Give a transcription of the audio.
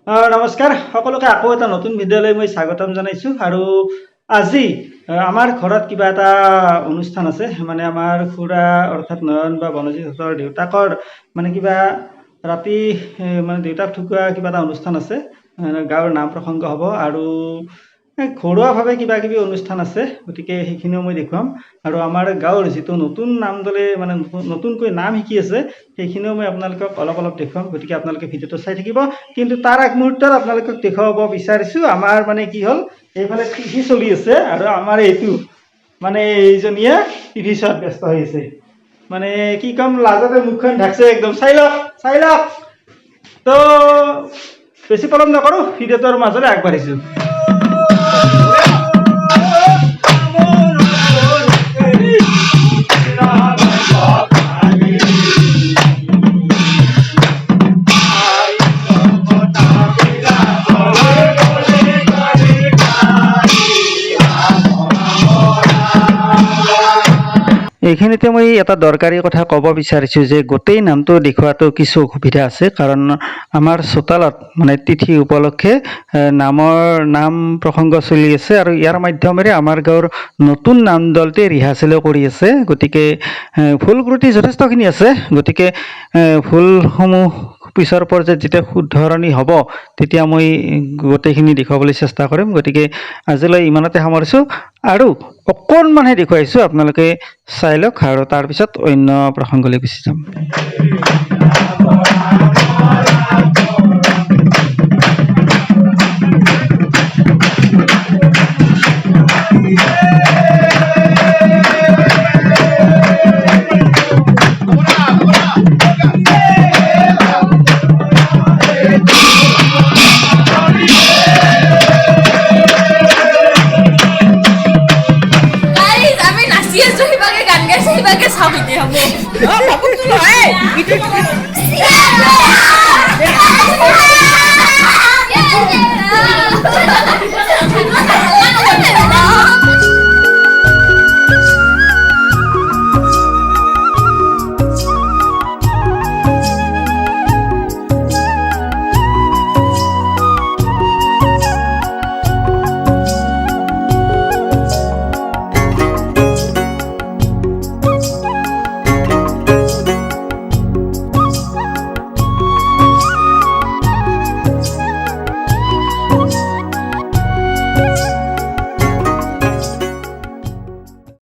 নমস্কাৰ সকলোকে আকৌ এটা নতুন ভিডিঅ'লৈ মই স্বাগতম জনাইছোঁ আৰু আজি আমাৰ ঘৰত কিবা এটা অনুষ্ঠান আছে মানে আমাৰ খুৰা অৰ্থাৎ নয়ন বা বনজিতৰ দেউতাকৰ মানে কিবা ৰাতি মানে দেউতাক ঢুকুৱা কিবা এটা অনুষ্ঠান আছে গাঁৱৰ নাম প্ৰসংগ হ'ব আৰু ঘৰুৱাভাৱে কিবা কিবি অনুষ্ঠান আছে গতিকে সেইখিনিও মই দেখুৱাম আৰু আমাৰ গাঁৱৰ যিটো নতুন নাম দলে মানে নতুনকৈ নাম শিকি আছে সেইখিনিও মই আপোনালোকক অলপ অলপ দেখুৱাম গতিকে আপোনালোকে ভিডিঅ'টো চাই থাকিব কিন্তু তাৰ আগ মুহূৰ্তত আপোনালোকক দেখুৱাব বিচাৰিছোঁ আমাৰ মানে কি হ'ল এইফালে টিভি চলি আছে আৰু আমাৰ এইটো মানে এইজনীয়ে টিভি চোৱাত ব্যস্ত হৈ আছে মানে কি কম লাজতে মুখখন ঢাকছে একদম চাই লওক তো বেছি পলম নকৰোঁ ভিডিঅ'টোৰ মাজলৈ আগবাঢ়িছোঁ এইখিনিতে মই এটা দৰকাৰী কথা ক'ব বিচাৰিছোঁ যে গোটেই নামটো দেখুৱাটো কিছু অসুবিধা আছে কাৰণ আমাৰ চোতালত মানে তিথি উপলক্ষে নাম প্ৰসংগ চলি আছে আৰু ইয়াৰ মাধ্যমেৰে আমাৰ গাঁৱৰ নতুন নাম দলটোৱে ৰিহাৰ্চেলো কৰি আছে গতিকে ভুল ত্ৰুটি যথেষ্টখিনি আছে গতিকে ভুলসমূহ পিছৰ পৰ্যায়ত যেতিয়া শুধৰণি হ'ব তেতিয়া মই গোটেইখিনি দেখুৱাবলৈ চেষ্টা কৰিম গতিকে আজিলৈ ইমানতে সামৰিছোঁ আৰু অকণমানহে দেখুৱাইছোঁ আপোনালোকে চাই লওক আৰু তাৰপিছত অন্য প্ৰসংগলৈ গুচি যাম